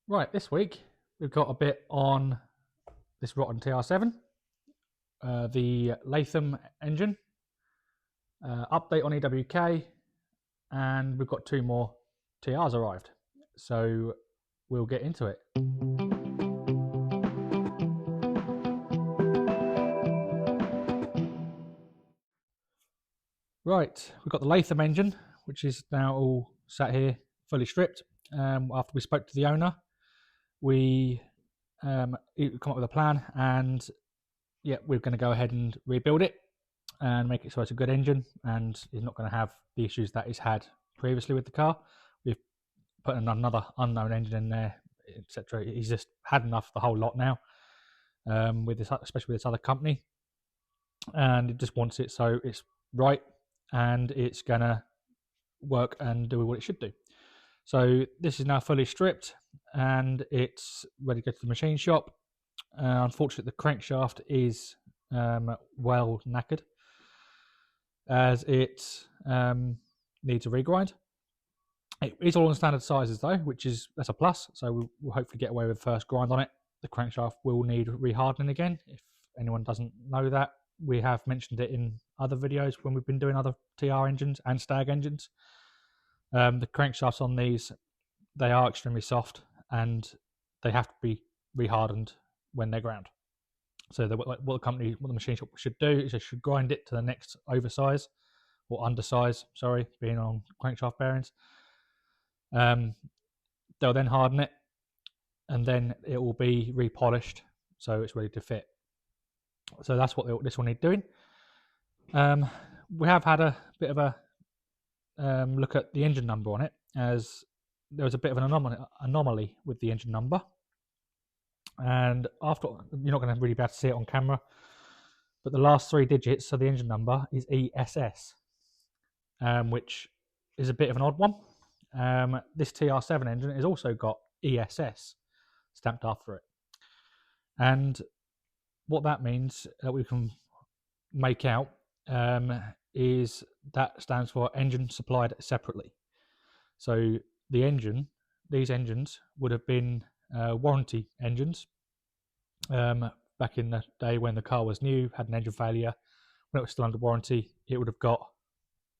Right, this week we've got a bit on this rotten TR7, the Latham engine, update on EWK, and we've got two more TRs arrived. So we'll get into it. Right, we've got the Latham engine, which is now all sat here fully stripped. After we spoke to the owner, we come up with a plan, and yeah, we're going to go ahead and rebuild it and make it so it's a good engine and is not going to have the issues that it's had previously with the car. We've put another unknown engine in there, etc. He's just had enough, the whole lot now, with this, especially with this other company, and it just wants it so it's right and it's gonna work and do what it should do. So this is now fully stripped and it's ready to go to the machine shop. Unfortunately, the crankshaft is well knackered, as it needs a regrind. It is all in standard sizes though, that's a plus. So we'll hopefully get away with the first grind on it. The crankshaft will need rehardening again. If anyone doesn't know that, we have mentioned it in other videos when we've been doing other TR engines and Stag engines. The crankshafts on these, they are extremely soft and they have to be rehardened when they're ground. So what the machine shop should do is they should grind it to the next oversize or undersize, being on crankshaft bearings. They'll then harden it and then it will be repolished so it's ready to fit. So that's what this will need doing. We have had a bit of a look at the engine number on it, as there was a bit of an anomaly with the engine number. And after, you're not going to really be able to see it on camera, but the last three digits of the engine number is ESS, which is a bit of an odd one. This TR7 engine has also got ESS stamped after it, and what that means that we can make out is that stands for engine supplied separately. So these engines would have been warranty engines back in the day when the car was new, had an engine failure. When it was still under warranty, it would have got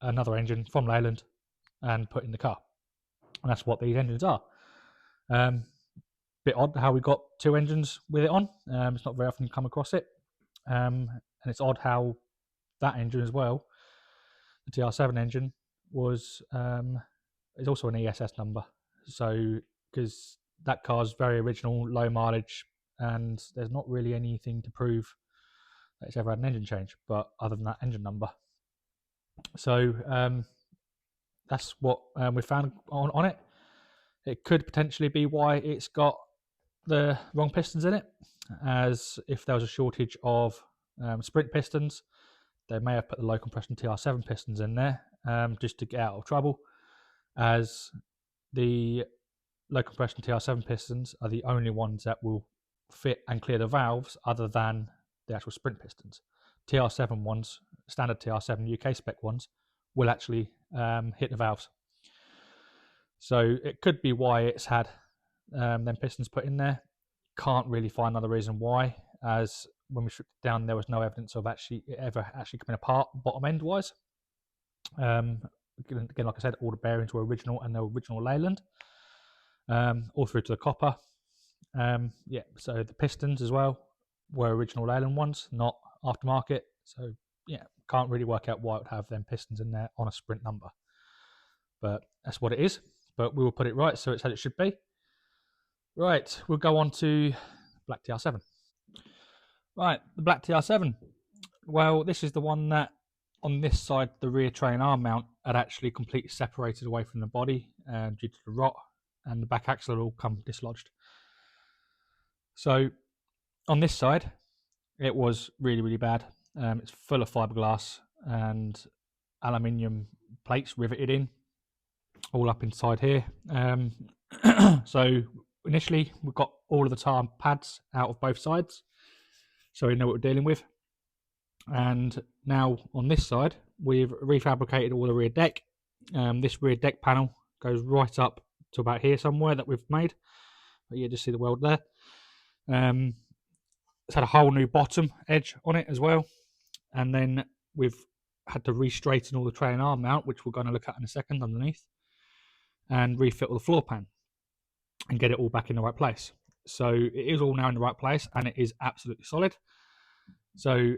another engine from Leyland and put in the car, and that's what these engines are. Bit odd how we got two engines with it on. It's not very often you come across it, and it's odd how that engine as well, the TR7 engine, is also an ESS number. So because that car's very original, low mileage, and there's not really anything to prove that it's ever had an engine change, but other than that engine number. So that's what we found on it. It could potentially be why it's got the wrong pistons in it, as if there was a shortage of sprint pistons, they may have put the low compression TR7 pistons in there just to get out of trouble, as the low compression TR7 pistons are the only ones that will fit and clear the valves other than the actual sprint pistons. TR7 ones, standard TR7 UK spec ones, will actually hit the valves. So it could be why it's had them pistons put in there. Can't really find another reason why, as when we stripped it down, there was no evidence of it ever coming apart bottom end wise. Again, like I said, all the bearings were original and they were original Leyland, all through to the copper. So the pistons as well were original Leyland ones, not aftermarket. So yeah, can't really work out why it would have them pistons in there on a sprint number, but that's what it is. But we will put it right so it's how it should be. Right, we'll go on to Black TR7. Right, the Black TR7. Well, this is the one that on this side, the rear train arm mount had actually completely separated away from the body due to the rot, and the back axle had all come dislodged. So on this side, it was really, really bad. It's full of fiberglass and aluminium plates riveted in, all up inside here. So initially, we got all of the tire pads out of both sides, so we know what we're dealing with. And now on this side, we've refabricated all the rear deck. This rear deck panel goes right up to about here somewhere that we've made. but you just see the weld there. It's had a whole new bottom edge on it as well, and then we've had to re-straighten all the train arm mount, which we're going to look at in a second underneath, and refit all the floor pan and get it all back in the right place. So it is all now in the right place, and it is absolutely solid. So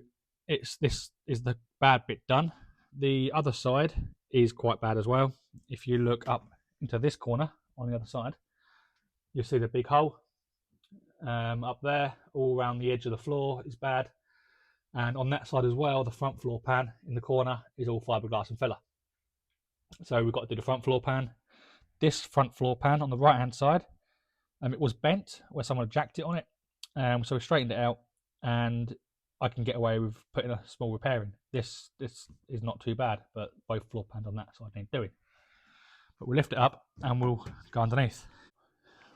this is the bad bit done. The other side is quite bad as well. If you look up into this corner on the other side, you'll see the big hole up there, all around the edge of the floor is bad. And on that side as well, the front floor pan in the corner is all fiberglass and filler. So we've got to do the front floor pan. This front floor pan on the right hand side, it was bent where someone jacked it on it. So we straightened it out, and I can get away with putting a small repair in. This is not too bad, but both floor pans on that side need doing. But we'll lift it up and we'll go underneath.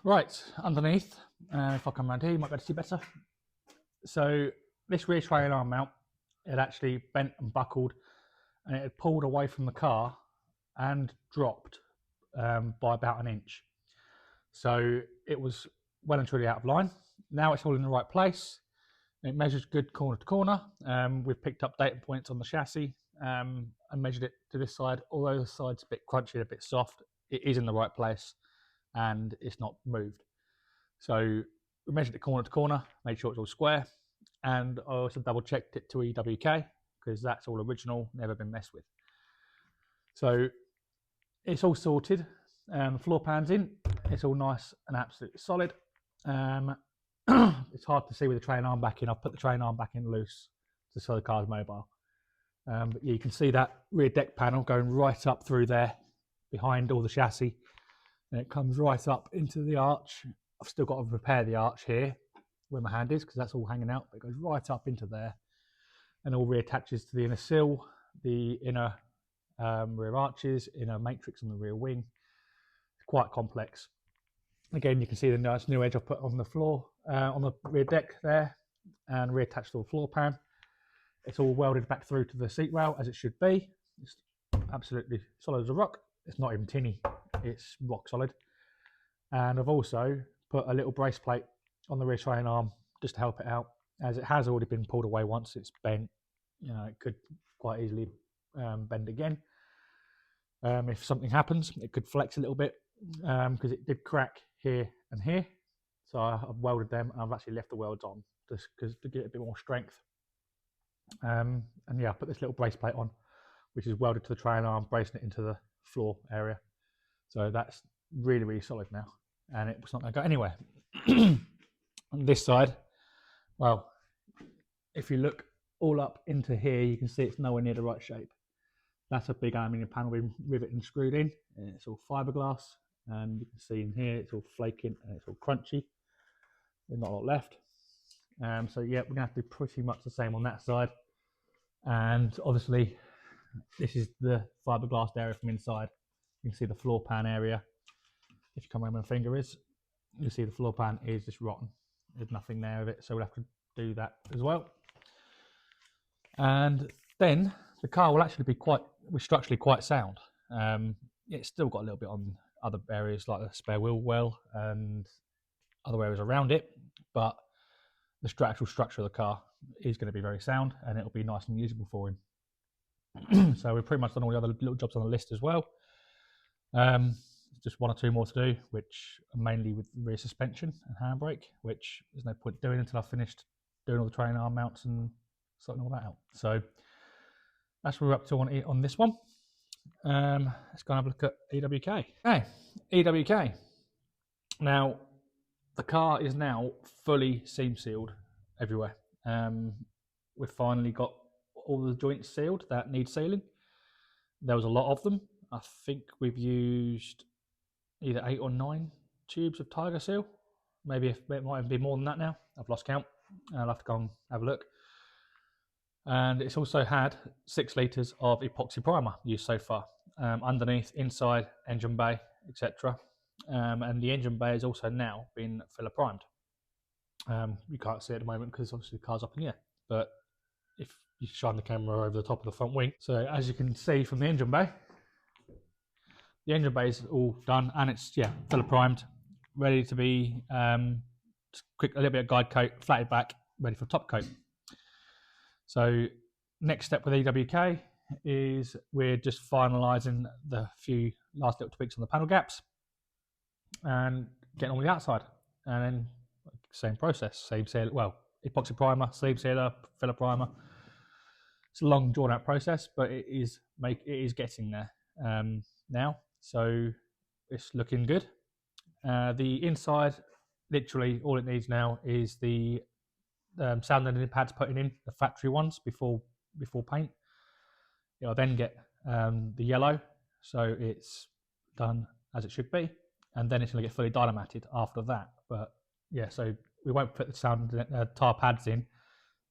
Right, underneath, if I come around here, you might be able to see better. So this rear train arm mount, it actually bent and buckled, and it had pulled away from the car and dropped by about an inch. So it was well and truly out of line. Now it's all in the right place. It measures good corner to corner. We've picked up data points on the chassis and measured it to this side. Although the side's a bit crunchy, a bit soft, it is in the right place and it's not moved. So we measured it corner to corner, made sure it's all square, and I also double checked it to EWK because that's all original, never been messed with. So it's all sorted. Floor pan's in, it's all nice and absolutely solid. It's hard to see with the train arm back in. I've put the train arm back in loose just so the car's mobile. But yeah, you can see that rear deck panel going right up through there behind all the chassis, and it comes right up into the arch. I've still got to repair the arch here where my hand is because that's all hanging out, but it goes right up into there and all reattaches to the inner sill, the inner rear arches, inner matrix on the rear wing. It's quite complex. Again, you can see the nice new edge I've put on the floor, on the rear deck there, and reattached to the floor pan. It's all welded back through to the seat rail as it should be. It's absolutely solid as a rock. It's not even tinny, it's rock solid. And I've also put a little brace plate on the rear train arm just to help it out, as it has already been pulled away once. It's bent, you know, it could quite easily bend again. If something happens, it could flex a little bit because it did crack here and here. So I've welded them, and I've actually left the welds on just because to give it a bit more strength. And yeah, I put this little brace plate on, which is welded to the train arm, bracing it into the floor area. So that's really, really solid now, and it's not going to go anywhere. On this side, well, if you look all up into here, you can see it's nowhere near the right shape. That's a big aluminium panel being riveted and screwed in, and it's all fiberglass. And you can see in here it's all flaking and it's all crunchy. There's not a lot left. So yeah, we're gonna have to do pretty much the same on that side. And obviously, this is the fiberglass area from inside. You can see the floor pan area. If you come around where my finger is, you'll see the floor pan is just rotten. There's nothing there of it, so we'll have to do that as well. And then the car will actually be structurally quite sound. It's still got a little bit on other areas like the spare wheel well and other areas around it, but the actual structure of the car is going to be very sound, and it'll be nice and usable for him. So we've pretty much done all the other little jobs on the list as well. Just one or two more to do, which are mainly with rear suspension and handbrake, which there's no point doing until I've finished doing all the train arm mounts and sorting all that out. So that's what we're up to on this one. Let's go and have a look at EWK. Okay, EWK. Now, the car is now fully seam sealed everywhere. We've finally got all the joints sealed that need sealing. There was a lot of them. I think we've used either 8 or 9 tubes of Tiger Seal. Maybe it might even be more than that now. I've lost count. I'll have to go and have a look. And it's also had 6 litres of epoxy primer used so far, underneath, inside, engine bay, etc. And the engine bay has also now been filler primed. You can't see it at the moment because obviously the car's up in the air, but if you shine the camera over the top of the front wing, so as you can see from the engine bay is all done, and it's filler primed. ready to be quick, a little bit of guide coat, flatted back, ready for top coat. So next step with EWK is we're just finalising the few last little tweaks on the panel gaps and getting on the outside, and then same process, same seal, well, epoxy primer, sleeve sealer, filler primer. It's a long drawn out process, but it is getting there now, so it's looking good. The inside, literally all it needs now is the sound editing pads putting in, the factory ones before paint. It'll then get the yellow, so it's done as it should be, and then it's going to get fully dynamatted after that. But yeah, so we won't put the sound tar pads in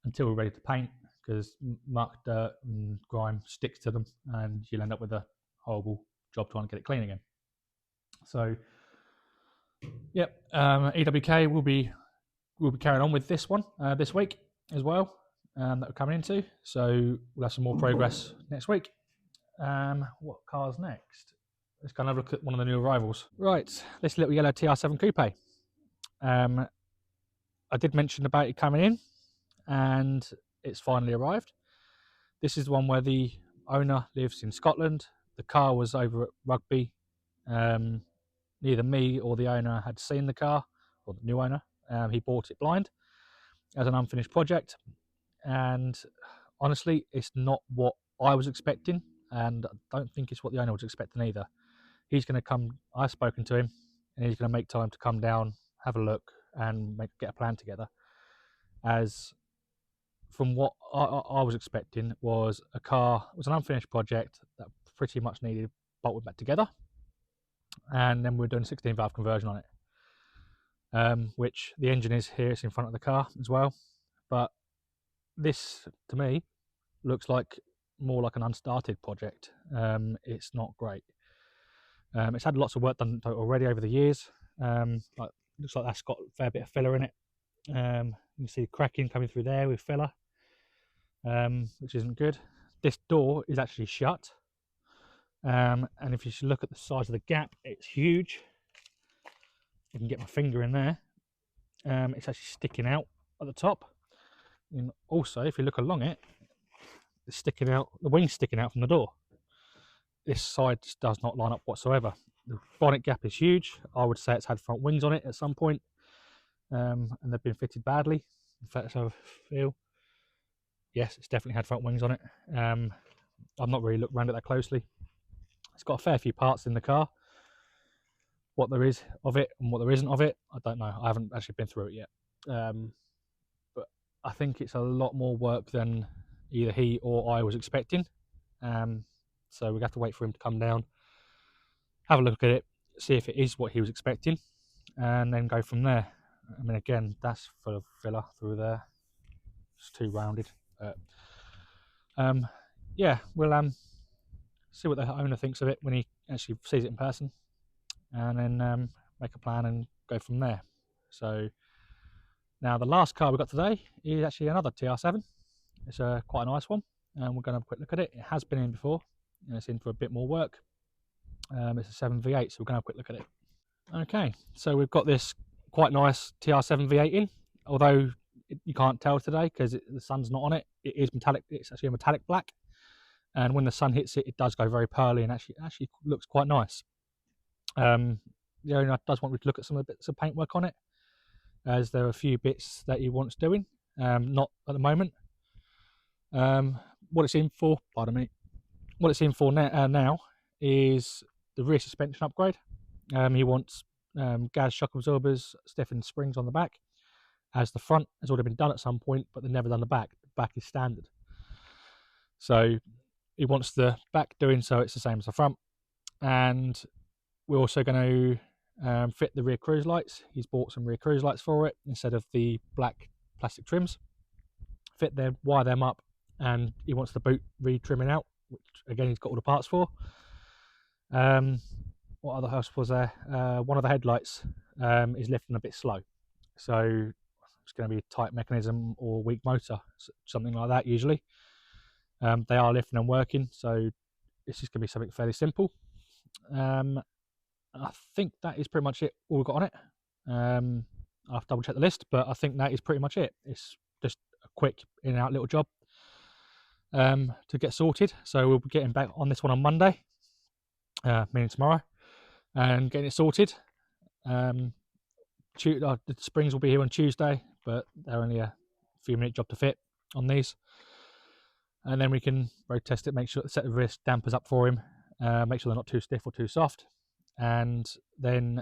until we're ready to paint, because muck, dirt and grime sticks to them and you'll end up with a horrible job trying to get it clean again. So yep, EWK will be carrying on with this one this week as well, that we're coming into, so we'll have some more progress next week. What car's next? Let's go and have a look at one of the new arrivals. Right, this little yellow TR7 Coupe. I did mention about it coming in, and it's finally arrived. This is the one where the owner lives in Scotland. The car was over at Rugby. Neither me or the owner had seen the car, or the new owner. He bought it blind as an unfinished project, and honestly, it's not what I was expecting, and I don't think it's what the owner was expecting either. He's going to come, I've spoken to him, and he's going to make time to come down, have a look, and get a plan together. As from what I was expecting, was an unfinished project that pretty much needed bolted back together, and then we're doing a 16 valve conversion on it, which the engine is here, it's in front of the car as well. But this, to me, looks like more like an unstarted project. It's not great. It's had lots of work done already over the years. Looks like that's got a fair bit of filler in it. You can see cracking coming through there with filler, which isn't good. This door is actually shut, and if you should look at the size of the gap, it's huge. I can get my finger in there. It's actually sticking out at the top, and also if you look along it, it's sticking out, the wing's sticking out from the door. This side just does not line up whatsoever. The bonnet gap is huge. I would say it's had front wings on it at some point, and they've been fitted badly. In fact, I feel, yes, it's definitely had front wings on it. I've not really looked around it that closely. It's got a fair few parts in the car. What there is of it and what there isn't of it, I don't know. I haven't actually been through it yet. But I think it's a lot more work than either he or I was expecting. So we have to wait for him to come down, have a look at it, see if it is what he was expecting, and then go from there. I mean, again, that's full of filler through there. It's too rounded. Yeah, we'll see what the owner thinks of it when he actually sees it in person, and then make a plan and go from there. So now the last car we got today is actually another TR7. It's quite a nice one, and we're going to have a quick look at it. It has been in before, and it's in for a bit more work. It's a 7 V8, so we're going to have a quick look at it. Okay, so we've got this quite nice TR7 V8 in, although you can't tell today because the sun's not on it. It is metallic. It's actually a metallic black, and when the sun hits it, it does go very pearly and actually looks quite nice. The owner does want me to look at some of the bits of paintwork on it, as there are a few bits that he wants doing. Not at the moment. What it's in for, pardon me, what it's in for now is the rear suspension upgrade. He wants gas shock absorbers, stiffened springs on the back, as the front has already been done at some point, but they've never done the back. The back is standard. So he wants the back doing so it's the same as the front. And we're also going to fit the rear cruise lights. He's bought some rear cruise lights for it instead of the black plastic trims. Fit them, wire them up, and he wants the boot re-trimming out, which again he's got all the parts for. What other else was there? One of the headlights is lifting a bit slow, so it's going to be a tight mechanism or weak motor, something like that usually. They are lifting and working, so this is going to be something fairly simple. I think that is pretty much it, all we've got on it. I'll have to double check the list, but I think that is pretty much it. It's just a quick in and out little job to get sorted. So we'll be getting back on this one on Monday, meaning tomorrow, and getting it sorted. The springs will be here on Tuesday, but they're only a few minute job to fit on these. And then we can road test it, make sure set the wrist dampers up for him, make sure they're not too stiff or too soft, and then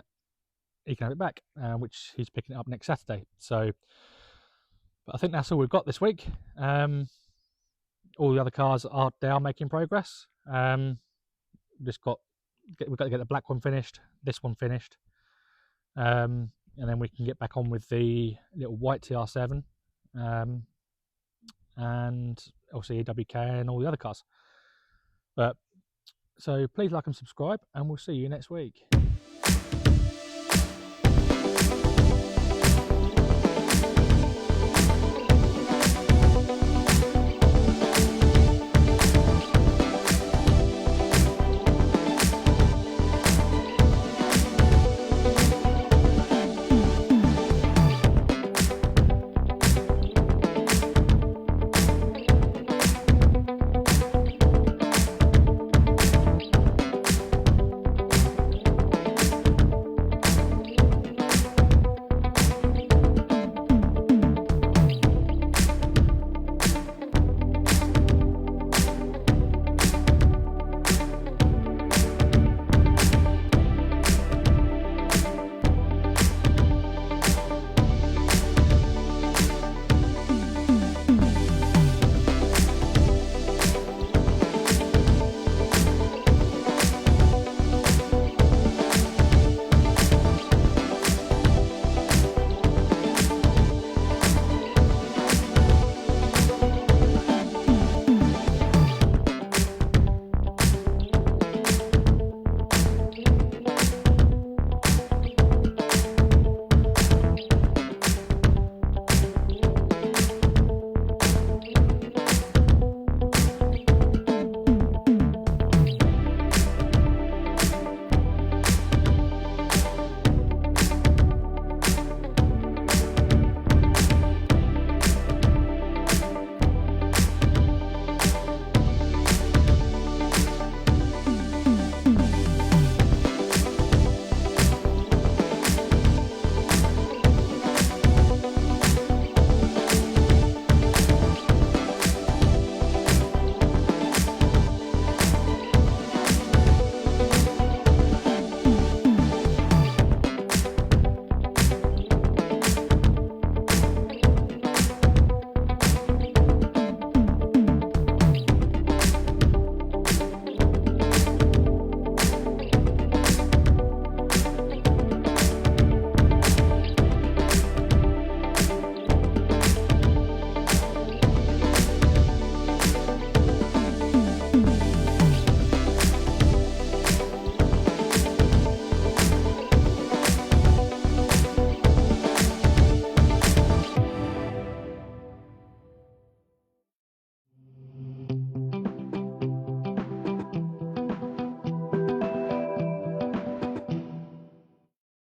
he can have it back, which he's picking it up next Saturday. So, but I think that's all we've got this week. All the other cars they are making progress. We've got to get the black one finished, this one finished, and then we can get back on with the little white TR7. And obviously EWK and all the other cars. But so please like and subscribe, and we'll see you next week.